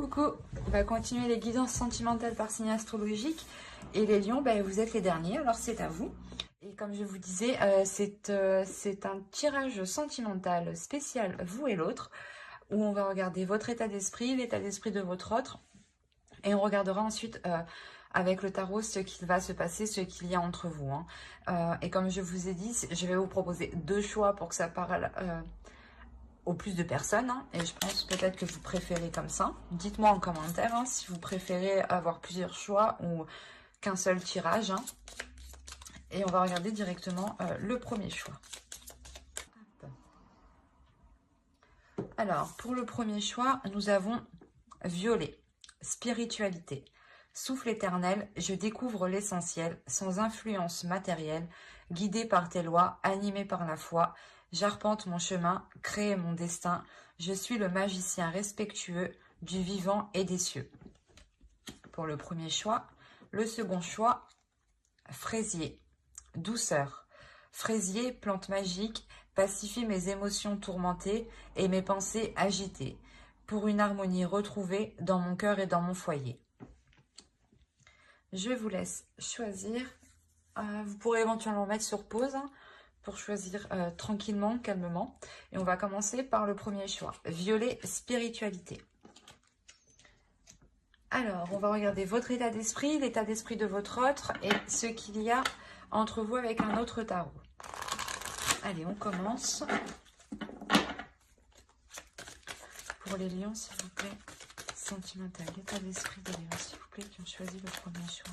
Coucou, on va continuer les guidances sentimentales par signe astrologique. Et les lions, ben, vous êtes les derniers, alors c'est à vous. Et comme je vous disais, c'est un tirage sentimental spécial, vous et l'autre, où on va regarder votre état d'esprit, l'état d'esprit de votre autre. Et on regardera ensuite avec le tarot ce qu'il va se passer, ce qu'il y a entre vous. Et comme je vous ai dit, je vais vous proposer deux choix pour que ça parle au plus de personnes, et je pense peut-être que vous préférez comme ça. Dites-moi en commentaire si vous préférez avoir plusieurs choix ou qu'un seul tirage. Et on va regarder directement le premier choix. Alors, pour le premier choix, nous avons violet, spiritualité. Souffle éternel, je découvre l'essentiel, sans influence matérielle, guidé par tes lois, animé par la foi. J'arpente mon chemin, crée mon destin. Je suis le magicien respectueux du vivant et des cieux. Pour le premier choix. Le second choix, fraisier, douceur. Fraisier, plante magique, pacifie mes émotions tourmentées et mes pensées agitées, pour une harmonie retrouvée dans mon cœur et dans mon foyer. Je vous laisse choisir. Vous pourrez éventuellement mettre sur pause pour choisir tranquillement, calmement. Et on va commencer par le premier choix. Violet, spiritualité. Alors, on va regarder votre état d'esprit, l'état d'esprit de votre autre et ce qu'il y a entre vous avec un autre tarot. Allez, on commence. Pour les lions, s'il vous plaît, sentimental, l'état d'esprit des lions, s'il vous plaît, qui ont choisi le premier choix.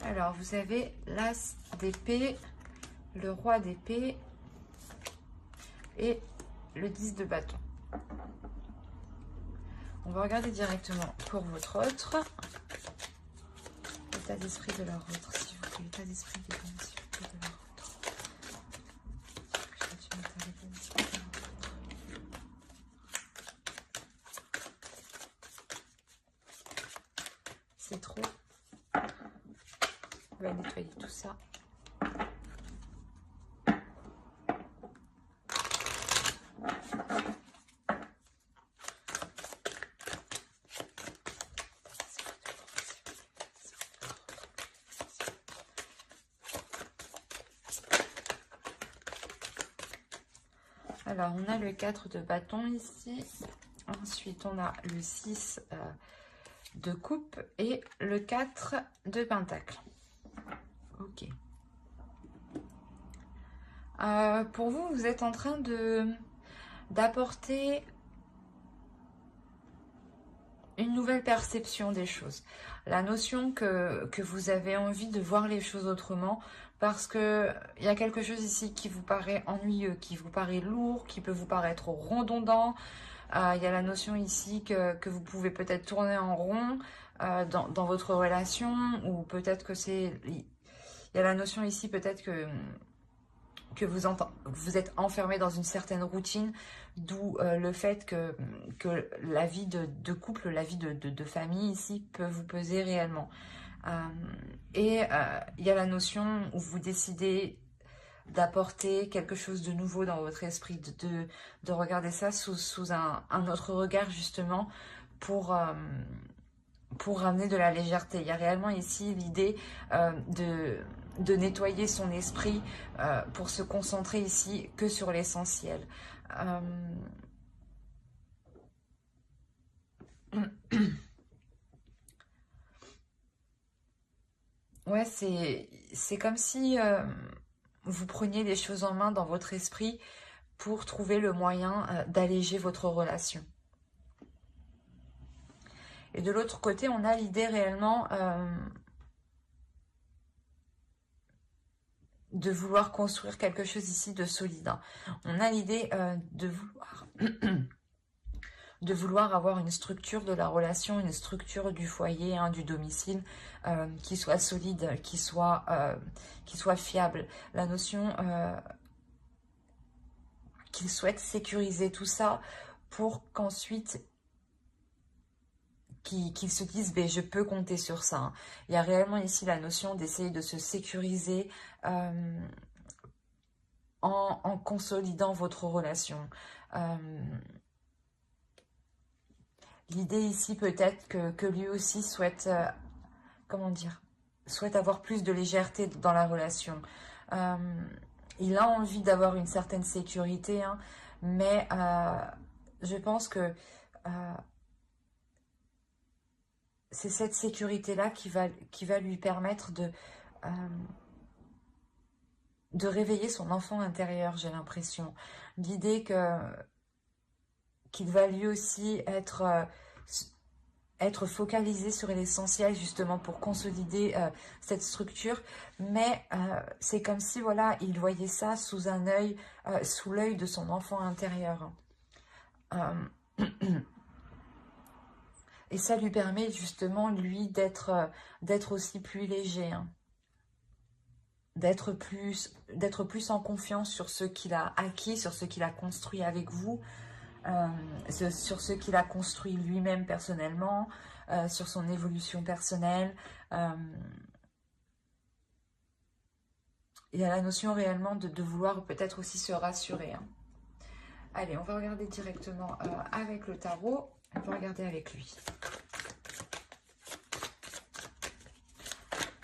Alors, vous avez l'as d'épée, le roi d'épée et le 10 de bâton. On va regarder directement pour votre autre. L'état d'esprit de leur autre, s'il vous plaît. L'état d'esprit des lions, s'il vous plaît, de leur autre. C'est trop. On va nettoyer tout ça. Alors, on a le 4 de bâton ici. Ensuite, on a le 6 de coupe et le 4 de pentacle. Ok. Pour vous, vous êtes en train d'apporter une nouvelle perception des choses. La notion que vous avez envie de voir les choses autrement, parce que il y a quelque chose ici qui vous paraît ennuyeux, qui vous paraît lourd, qui peut vous paraître redondant. Il y a la notion ici que vous pouvez peut-être tourner en rond dans votre relation, ou peut-être que c'est... Il y a la notion ici peut-être que vous êtes enfermé dans une certaine routine, d'où le fait que la vie de couple, la vie de famille ici peut vous peser réellement. Il y a la notion où vous décidez d'apporter quelque chose de nouveau dans votre esprit, de regarder ça sous un autre regard justement pour ramener de la légèreté. Il y a réellement ici l'idée de nettoyer son esprit pour se concentrer ici que sur l'essentiel. Ouais, c'est comme si vous preniez les choses en main dans votre esprit pour trouver le moyen d'alléger votre relation. Et de l'autre côté, on a l'idée réellement de vouloir construire quelque chose ici de solide. On a l'idée de vouloir avoir une structure de la relation, une structure du foyer, du domicile, qui soit solide, qui soit fiable. La notion qu'il souhaite sécuriser tout ça pour qu'ensuite qu'ils se disent ben, je peux compter sur ça. Il y a réellement ici la notion d'essayer de se sécuriser en consolidant votre relation. L'idée ici peut-être que lui aussi souhaite, comment dire, souhaite avoir plus de légèreté dans la relation. Il a envie d'avoir une certaine sécurité, hein, mais je pense que c'est cette sécurité-là qui va lui permettre de réveiller son enfant intérieur, j'ai l'impression. L'idée qu'il va lui aussi être focalisé sur l'essentiel justement pour consolider cette structure, mais c'est comme si voilà, il voyait ça sous un œil, sous l'œil de son enfant intérieur. Et ça lui permet justement, lui, d'être aussi plus léger, hein. D'être plus en confiance sur ce qu'il a acquis, sur ce qu'il a construit avec vous, sur ce qu'il a construit lui-même personnellement, sur son évolution personnelle. Il y a la notion réellement de vouloir peut-être aussi se rassurer, hein. Allez, on va regarder directement avec le tarot. On va regarder avec lui.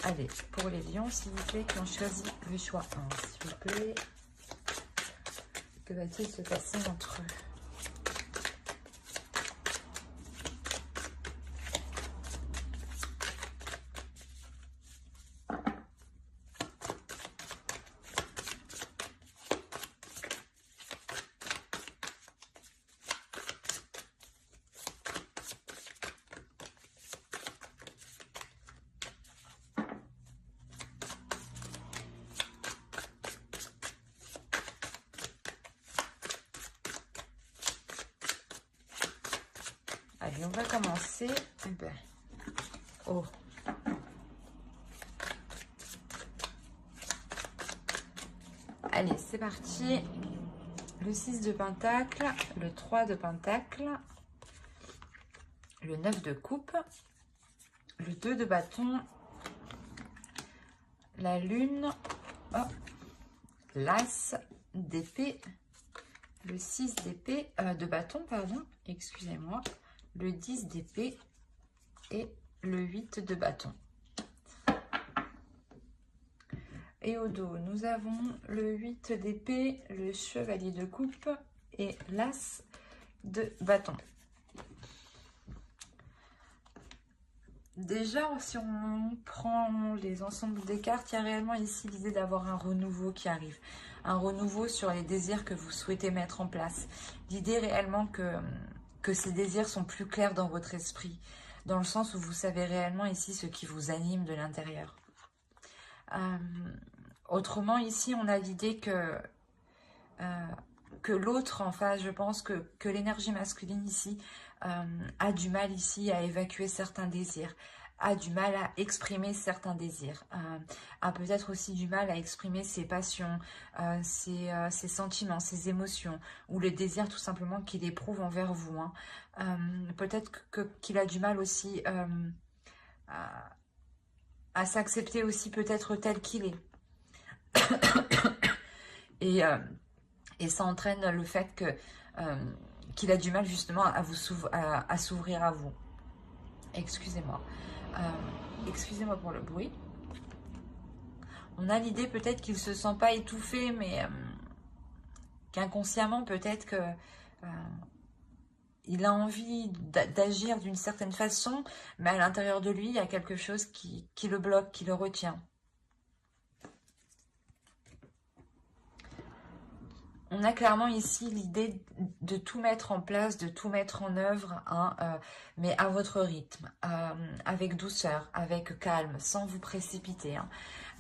Allez, pour les lions, s'il vous plaît, qui ont choisi le choix 1, s'il vous plaît. Que va-t-il se passer entre eux? Allez, on va commencer. Oh. Allez, c'est parti. Le 6 de Pentacle, le 3 de Pentacle, le 9 de Coupe, le 2 de Bâton, la Lune, oh, l'As d'épée, le 6 d'épée, de Bâton, pardon, excusez-moi, le 10 d'épée et le 8 de Bâton. Et au dos, nous avons le 8 d'épée, le chevalier de coupe et l'as de bâton. Déjà, si on prend les ensembles des cartes, il y a réellement ici l'idée d'avoir un renouveau qui arrive. Un renouveau sur les désirs que vous souhaitez mettre en place. L'idée réellement que ces désirs sont plus clairs dans votre esprit. Dans le sens où vous savez réellement ici ce qui vous anime de l'intérieur. Autrement, ici, on a l'idée que l'autre en face, je pense que l'énergie masculine ici a du mal ici à évacuer certains désirs, a du mal à exprimer certains désirs, a peut-être aussi du mal à exprimer ses passions, ses sentiments, ses émotions, ou le désir tout simplement qu'il éprouve envers vous, hein. Peut-être qu'il a du mal aussi à s'accepter aussi peut-être tel qu'il est. Et ça entraîne le fait qu'il a du mal justement à s'ouvrir à vous. Excusez-moi. Excusez-moi pour le bruit. On a l'idée peut-être qu'il ne se sent pas étouffé, mais qu'inconsciemment peut-être que il a envie d'agir d'une certaine façon, mais à l'intérieur de lui, il y a quelque chose qui le bloque, qui le retient. On a clairement ici l'idée de tout mettre en place, de tout mettre en œuvre, hein, mais à votre rythme, avec douceur, avec calme, sans vous précipiter, hein.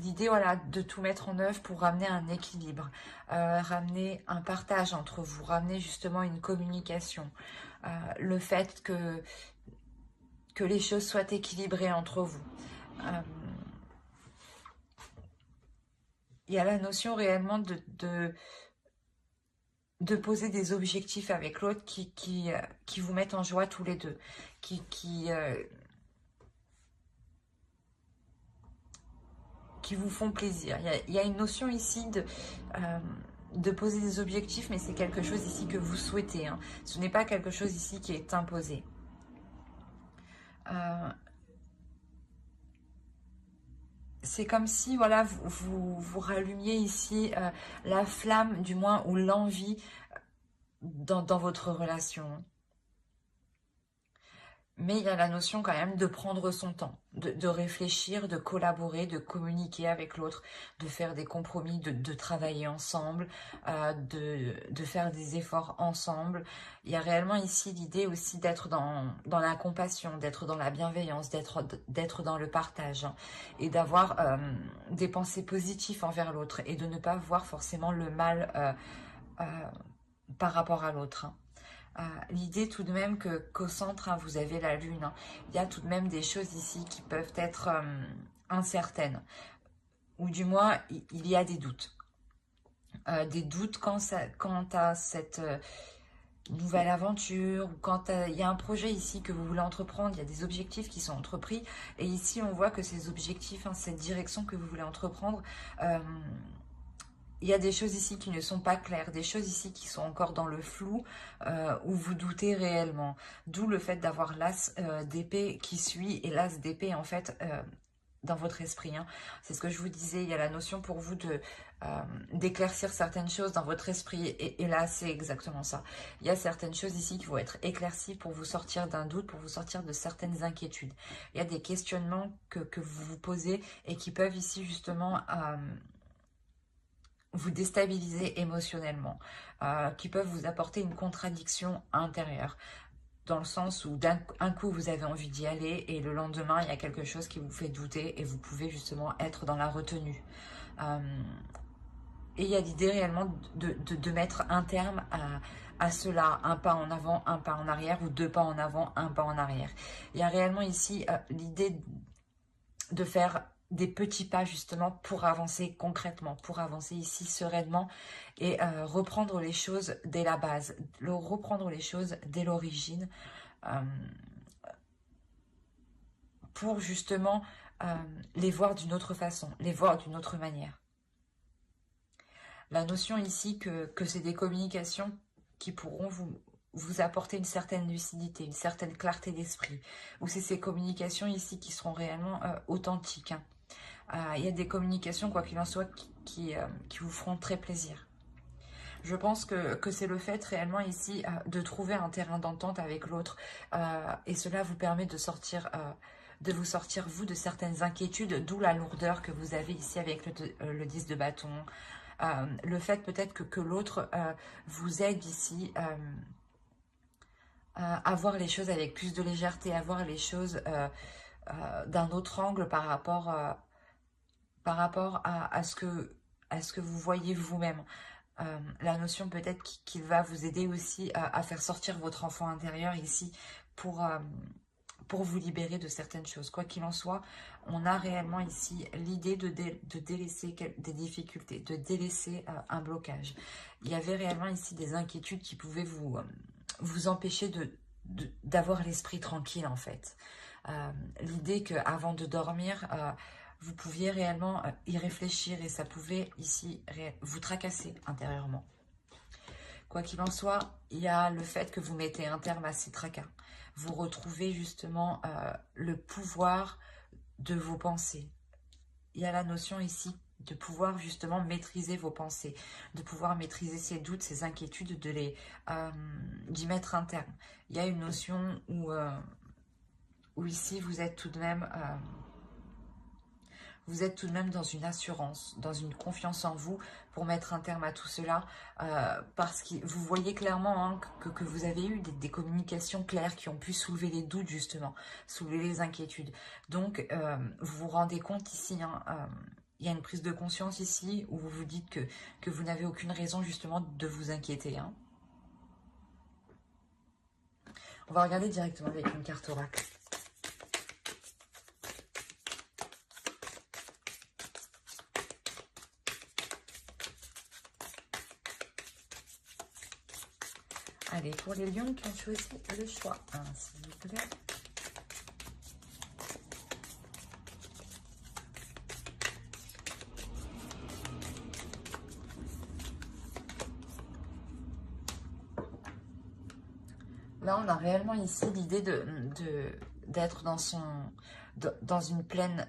L'idée, voilà, de tout mettre en œuvre pour ramener un équilibre, ramener un partage entre vous, ramener justement une communication, le fait que les choses soient équilibrées entre vous. Il y a la notion réellement de poser des objectifs avec l'autre qui vous mettent en joie tous les deux, qui vous font plaisir. Il y a une notion ici de poser des objectifs, mais c'est quelque chose ici que vous souhaitez, hein. Ce n'est pas quelque chose ici qui est imposé. C'est comme si, voilà, vous rallumiez ici la flamme, du moins, ou l'envie dans votre relation. Mais il y a la notion quand même de prendre son temps, de réfléchir, de collaborer, de communiquer avec l'autre, de faire des compromis, de travailler ensemble, de faire des efforts ensemble. Il y a réellement ici l'idée aussi d'être dans la compassion, d'être dans la bienveillance, d'être dans le partage, hein, et d'avoir des pensées positives envers l'autre et de ne pas voir forcément le mal par rapport à l'autre, hein. L'idée tout de même qu'au centre, hein, vous avez la lune, hein. Il y a tout de même des choses ici qui peuvent être incertaines, ou du moins il y a des doutes. Des doutes quant à cette nouvelle aventure, ou quand il y a un projet ici que vous voulez entreprendre, il y a des objectifs qui sont entrepris, et ici on voit que ces objectifs, hein, cette direction que vous voulez entreprendre, il y a des choses ici qui ne sont pas claires, des choses ici qui sont encore dans le flou, où vous doutez réellement. D'où le fait d'avoir l'as d'épée qui suit, et l'as d'épée en fait dans votre esprit, hein. C'est ce que je vous disais, il y a la notion pour vous d'éclaircir certaines choses dans votre esprit, et là c'est exactement ça. Il y a certaines choses ici qui vont être éclaircies pour vous sortir d'un doute, pour vous sortir de certaines inquiétudes. Il y a des questionnements que vous vous posez et qui peuvent ici justement vous déstabiliser émotionnellement, qui peuvent vous apporter une contradiction intérieure, dans le sens où d'un coup vous avez envie d'y aller et le lendemain il y a quelque chose qui vous fait douter et vous pouvez justement être dans la retenue. Et il y a l'idée réellement de mettre un terme à cela, un pas en avant, un pas en arrière, ou deux pas en avant, un pas en arrière. Il y a réellement ici l'idée de faire des petits pas justement pour avancer concrètement, pour avancer ici sereinement et reprendre les choses dès la base, reprendre les choses dès l'origine, pour justement les voir d'une autre façon, les voir d'une autre manière. La notion ici que c'est des communications qui pourront vous apporter une certaine lucidité, une certaine clarté d'esprit, ou c'est ces communications ici qui seront réellement authentiques, hein. Il y a des communications, quoi qu'il en soit, qui vous feront très plaisir. Je pense que c'est le fait réellement ici de trouver un terrain d'entente avec l'autre, et cela vous permet de vous sortir, vous, de certaines inquiétudes, d'où la lourdeur que vous avez ici avec le 10 de bâton. Le fait peut-être que l'autre vous aide ici à voir les choses avec plus de légèreté, à voir les choses d'un autre angle par rapport à ce que vous voyez vous-même. La notion peut-être qu'il va vous aider aussi à faire sortir votre enfant intérieur ici pour vous libérer de certaines choses. Quoi qu'il en soit, on a réellement ici l'idée de délaisser des difficultés, de délaisser un blocage. Il y avait réellement ici des inquiétudes qui pouvaient vous empêcher d'avoir l'esprit tranquille en fait. L'idée qu'avant de dormir, vous pouviez réellement y réfléchir et ça pouvait ici vous tracasser intérieurement. Quoi qu'il en soit, il y a le fait que vous mettez un terme à ces tracas. Vous retrouvez justement le pouvoir de vos pensées. Il y a la notion ici de pouvoir justement maîtriser vos pensées, de pouvoir maîtriser ces doutes, ces inquiétudes, d'y mettre un terme. Il y a une notion où ici vous êtes tout de même dans une assurance, dans une confiance en vous pour mettre un terme à tout cela, parce que vous voyez clairement, hein, que vous avez eu des communications claires qui ont pu soulever les doutes justement, soulever les inquiétudes. Donc vous vous rendez compte ici, hein, il y a une prise de conscience ici où vous vous dites que vous n'avez aucune raison justement de vous inquiéter, hein. On va regarder directement avec une carte oracle. Allez, pour les lions qui ont choisi le choix 1, s'il vous plaît. Là, on a réellement ici l'idée d'être dans une pleine,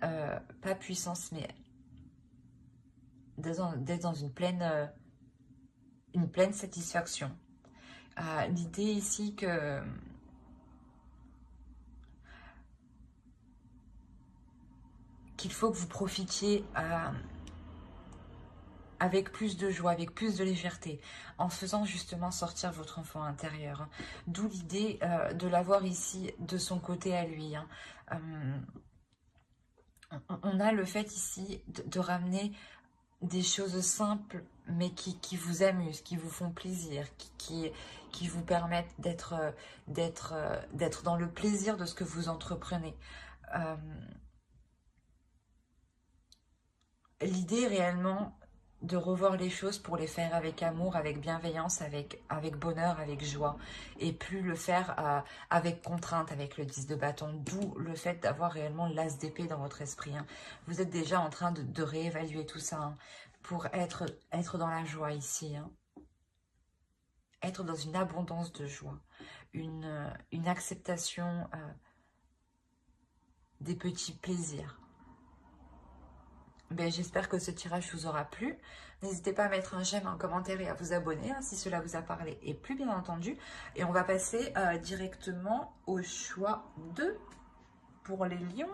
pas puissance, mais d'être dans une pleine satisfaction. L'idée ici qu'il faut que vous profitiez avec plus de joie, avec plus de légèreté, en faisant justement sortir votre enfant intérieur. D'où l'idée de l'avoir ici de son côté à lui. On a le fait ici de ramener des choses simples, mais qui vous amusent, qui vous font plaisir, qui vous permettent d'être dans le plaisir de ce que vous entreprenez. L'idée réellement de revoir les choses pour les faire avec amour, avec bienveillance, avec bonheur, avec joie, et plus le faire avec contrainte, avec le 10 de bâton, d'où le fait d'avoir réellement l'as d'épée dans votre esprit. Vous êtes déjà en train de réévaluer tout ça pour être dans la joie ici. Être dans une abondance de joie, une acceptation des petits plaisirs. J'espère que ce tirage vous aura plu. N'hésitez pas à mettre un j'aime, un commentaire et à vous abonner si cela vous a parlé et plu bien entendu. Et on va passer directement au choix 2 pour les lions.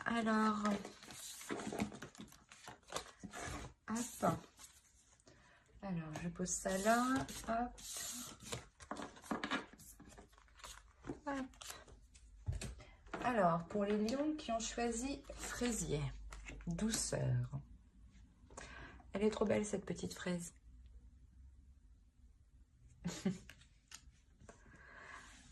Alors, hop. Alors, je pose ça là. Hop. Hop. Alors, pour les lions qui ont choisi fraisier. Douceur. Elle est trop belle cette petite fraise.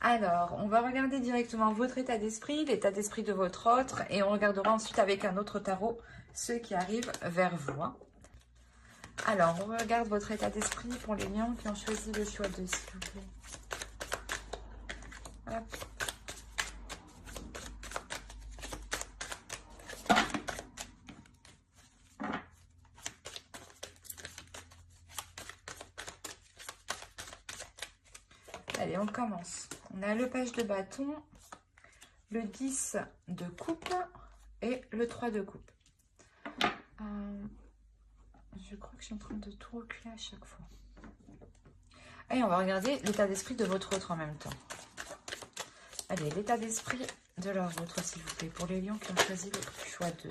Alors, on va regarder directement votre état d'esprit, l'état d'esprit de votre autre, et on regardera ensuite avec un autre tarot ceux qui arrivent vers vous. Alors, on regarde votre état d'esprit pour les lions qui ont choisi le choix 2, s'il vous plaît. Hop. Allez, on commence. On a le page de bâton, le 10 de coupe et le 3 de coupe. Je crois que je suis en train de tout reculer à chaque fois. Allez, on va regarder l'état d'esprit de votre autre en même temps. Allez, l'état d'esprit de leur autre, s'il vous plaît, pour les lions qui ont choisi le choix 2.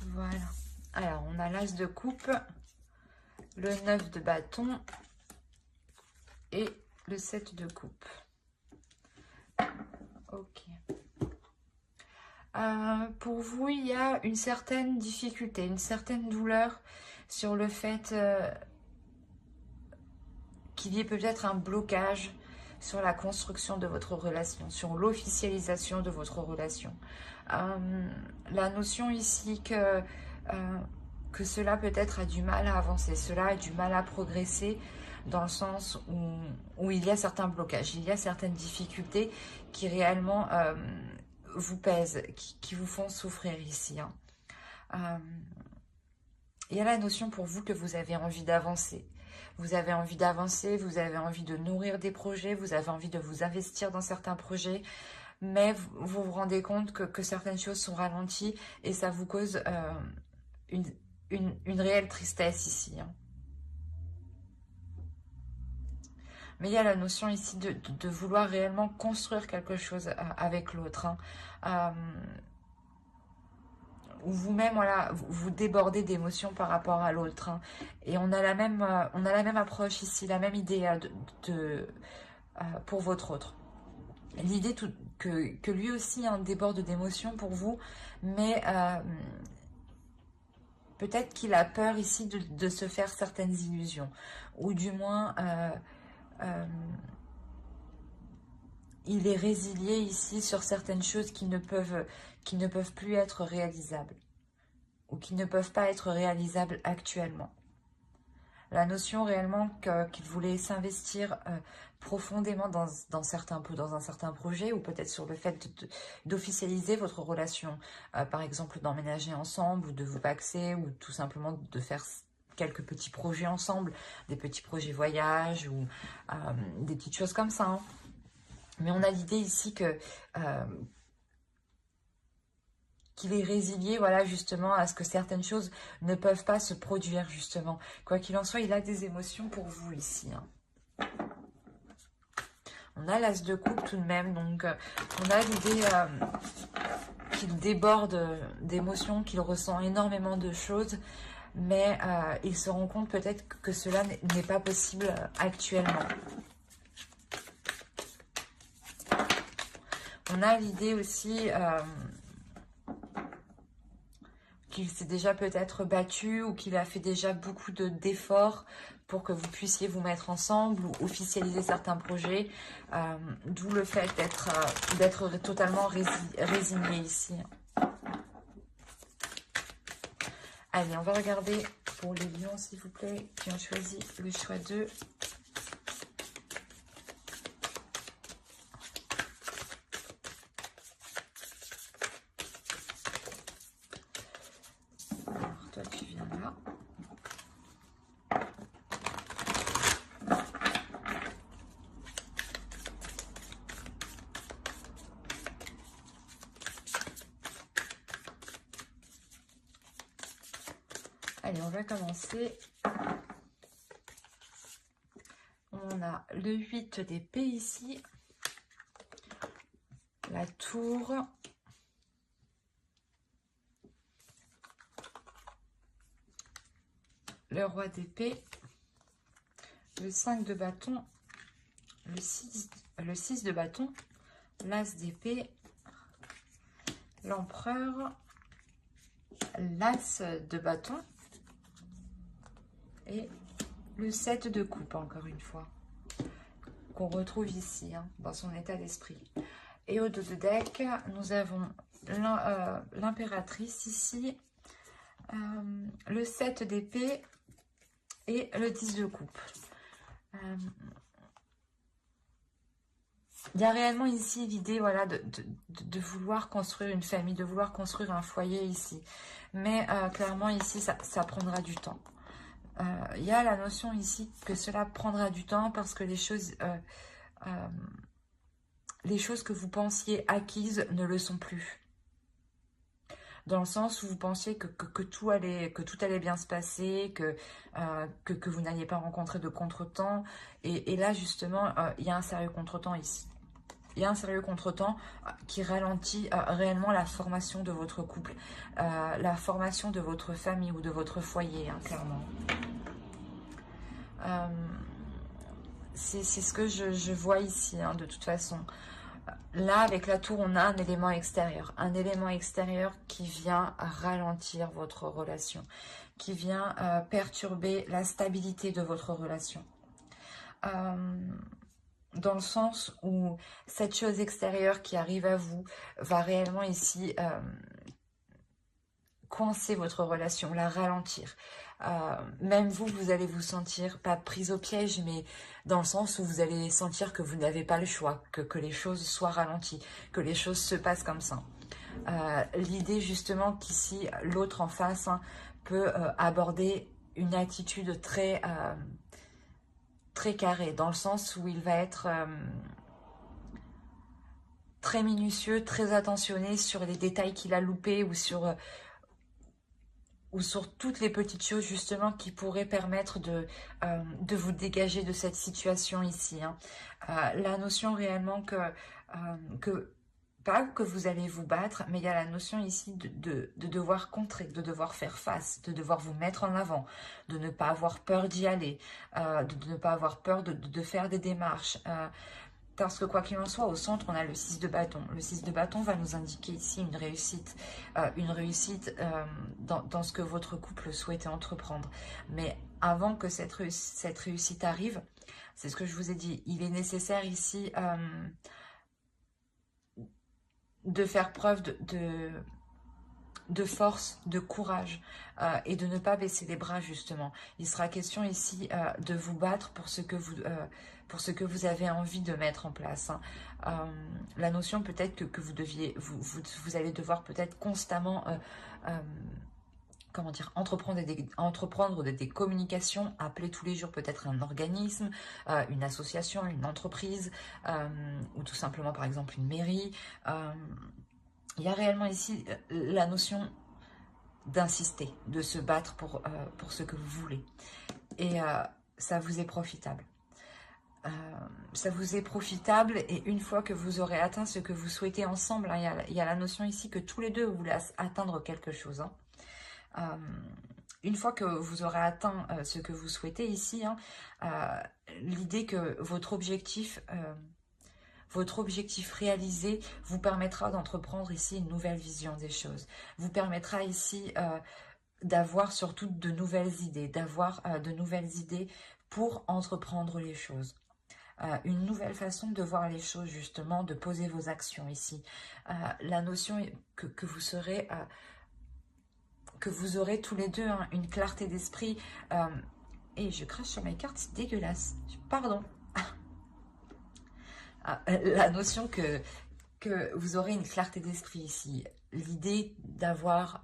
Voilà. Alors, on a l'as de coupe, le 9 de bâton et le 7 de coupe. Ok. Pour vous, il y a une certaine difficulté, une certaine douleur sur le fait qu'il y ait peut-être un blocage sur la construction de votre relation, sur l'officialisation de votre relation. La notion ici que cela peut-être a du mal à avancer, cela a du mal à progresser dans le sens où il y a certains blocages, il y a certaines difficultés qui réellement vous pèsent, qui vous font souffrir ici. Il y a la notion pour vous que vous avez envie d'avancer. Vous avez envie d'avancer, vous avez envie de nourrir des projets, vous avez envie de vous investir dans certains projets, mais vous vous rendez compte que certaines choses sont ralenties et ça vous cause une réelle tristesse ici. Mais il y a la notion ici de vouloir réellement construire quelque chose avec l'autre. Où vous-même, voilà, vous débordez d'émotions par rapport à l'autre. Et on a la même approche ici, la même idée pour votre autre. L'idée que lui aussi déborde d'émotions pour vous, mais peut-être qu'il a peur ici de se faire certaines illusions. Ou du moins, il est résilié ici sur certaines choses qui ne peuvent plus être réalisables ou qui ne peuvent pas être réalisables actuellement. La notion réellement qu'il voulait s'investir profondément dans un certain projet, ou peut-être sur le fait d'officialiser votre relation, par exemple d'emménager ensemble, ou de vous paxer, ou tout simplement de faire quelques petits projets ensemble, des petits projets voyage, ou des petites choses comme ça, hein. Mais on a l'idée ici que qu'il est résilié, voilà, justement, à ce que certaines choses ne peuvent pas se produire, justement. Quoi qu'il en soit, il a des émotions pour vous ici, hein. On a l'as de coupe tout de même, donc on a l'idée qu'il déborde d'émotions, qu'il ressent énormément de choses, mais il se rend compte peut-être que cela n'est pas possible actuellement. On a l'idée aussi qu'il s'est déjà peut-être battu, ou qu'il a fait déjà beaucoup d'efforts pour que vous puissiez vous mettre ensemble ou officialiser certains projets, d'où le fait d'être totalement résigné ici. Allez, on va regarder pour les lions, s'il vous plaît, qui ont choisi le choix 2. Alors, toi, tu viens là. Allez, on va commencer. On a le 8 d'épée ici. La tour. Le roi d'épée. Le 5 de bâton. Le 6 de bâton. L'as d'épée. L'empereur. L'as de bâton. Et le 7 de coupe, encore une fois, qu'on retrouve ici, hein, dans son état d'esprit. Et au dos de deck, nous avons l'impératrice ici, le 7 d'épée et le 10 de coupe. Il y a réellement ici l'idée, voilà, de vouloir construire une famille, de vouloir construire un foyer ici. Mais clairement ici, ça prendra du temps. Il y a la notion ici que cela prendra du temps parce que les choses que vous pensiez acquises ne le sont plus. Dans le sens où vous pensiez que tout allait bien se passer, que vous n'alliez pas rencontrer de contretemps. Et là, justement, il y a un sérieux contretemps ici. Il y a un sérieux contretemps qui ralentit réellement la formation de votre couple, la formation de votre famille ou de votre foyer, hein, clairement. C'est ce que je vois ici, hein, de toute façon. Là, avec la tour, on a un élément extérieur qui vient ralentir votre relation, qui vient perturber la stabilité de votre relation. Dans le sens où cette chose extérieure qui arrive à vous va réellement ici coincer votre relation, la ralentir. Même vous allez vous sentir, pas prise au piège, mais dans le sens où vous allez sentir que vous n'avez pas le choix, que les choses soient ralenties, que les choses se passent comme ça. L'idée justement qu'ici, l'autre en face, hein, peut aborder une attitude très carrée, dans le sens où il va être très minutieux, très attentionné sur les détails qu'il a loupés, ou sur toutes les petites choses justement qui pourraient permettre de vous dégager de cette situation ici, hein. La notion réellement pas que vous allez vous battre, mais il y a la notion ici de devoir contrer, de devoir faire face, de devoir vous mettre en avant, de ne pas avoir peur d'y aller, de ne pas avoir peur de faire des démarches. Parce que quoi qu'il en soit, au centre, on a le 6 de bâton. Le 6 de bâton va nous indiquer ici une réussite dans ce que votre couple souhaitait entreprendre. Mais avant que cette réussite arrive, c'est ce que je vous ai dit, il est nécessaire ici de faire preuve de force, de courage et de ne pas baisser les bras justement. Il sera question ici de vous battre pour ce que vous avez envie de mettre en place. Hein. La notion peut-être que vous allez devoir peut-être constamment comment dire, entreprendre des communications, appeler tous les jours peut-être un organisme, une association, une entreprise, ou tout simplement par exemple une mairie. Il y a réellement ici la notion d'insister, de se battre pour ce que vous voulez. Et ça vous est profitable. Ça vous est profitable et une fois que vous aurez atteint ce que vous souhaitez ensemble, hein, il y a la notion ici que tous les deux vous voulez atteindre quelque chose. Hein. Une fois que vous aurez atteint ce que vous souhaitez ici, hein, l'idée que votre objectif réalisé vous permettra d'entreprendre ici une nouvelle vision des choses. Vous permettra ici d'avoir surtout de nouvelles idées, pour entreprendre les choses. Une nouvelle façon de voir les choses justement, de poser vos actions ici. La notion que vous serez... que vous aurez tous les deux hein, une clarté d'esprit. Et je crache sur mes cartes, c'est dégueulasse. Pardon. La notion que vous aurez une clarté d'esprit ici. L'idée d'avoir...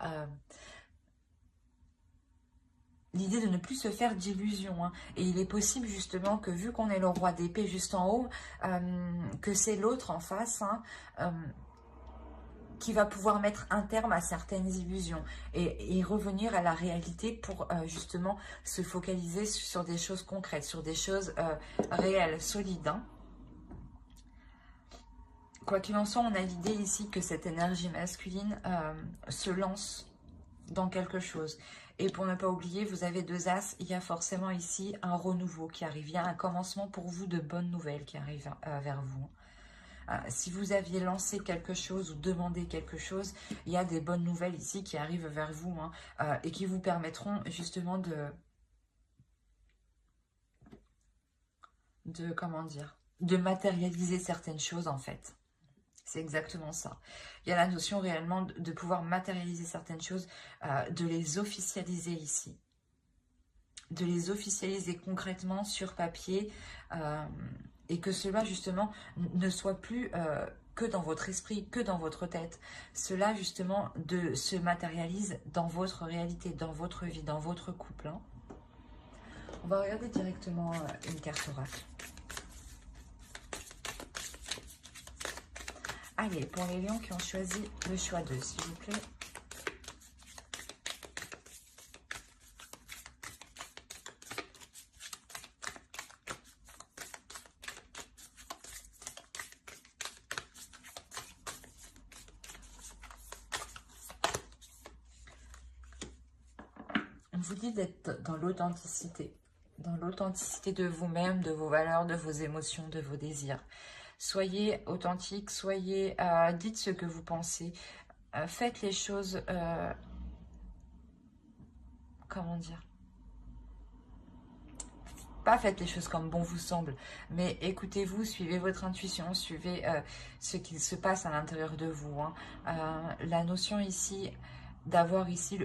l'idée de ne plus se faire d'illusions. Hein. Et il est possible justement que vu qu'on est le roi d'épée juste en haut, que c'est l'autre en face... Hein, qui va pouvoir mettre un terme à certaines illusions et revenir à la réalité pour justement se focaliser sur des choses concrètes, sur des choses réelles, solides. Hein. Quoi qu'il en soit, on a l'idée ici que cette énergie masculine se lance dans quelque chose. Et pour ne pas oublier, vous avez 2 as, il y a forcément ici un renouveau qui arrive. Il y a un commencement pour vous de bonnes nouvelles qui arrivent vers vous. Si vous aviez lancé quelque chose ou demandé quelque chose, il y a des bonnes nouvelles ici qui arrivent vers vous hein, et qui vous permettront justement comment dire, de matérialiser certaines choses en fait. C'est exactement ça. Il y a la notion réellement de pouvoir matérialiser certaines choses, de les officialiser ici. De les officialiser concrètement sur papier et que cela justement ne soit plus que dans votre esprit, que dans votre tête. Cela justement se matérialise dans votre réalité, dans votre vie, dans votre couple. Hein. On va regarder directement une carte oracle. Allez, pour les lions qui ont choisi le choix 2, s'il vous plaît. On vous dit d'être dans l'authenticité de vous-même, de vos valeurs, de vos émotions, de vos désirs. Soyez authentique, dites ce que vous pensez, faites les choses, comment dire, pas faites les choses comme bon vous semble, mais écoutez-vous, suivez votre intuition, suivez ce qu'il se passe à l'intérieur de vous. Hein. La notion ici d'avoir ici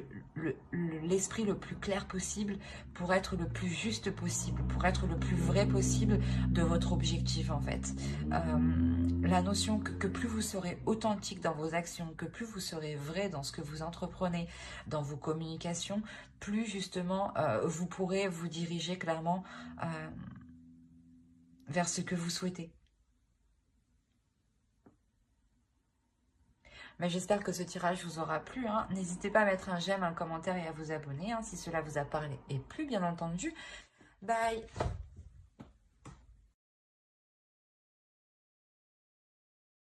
l'esprit le plus clair possible pour être le plus juste possible, pour être le plus vrai possible de votre objectif en fait. La notion que plus vous serez authentique dans vos actions, que plus vous serez vrai dans ce que vous entreprenez, dans vos communications, plus justement vous pourrez vous diriger clairement vers ce que vous souhaitez. Mais j'espère que ce tirage vous aura plu. Hein. N'hésitez pas à mettre un j'aime, un commentaire et à vous abonner hein, si cela vous a parlé et plu, bien entendu. Bye!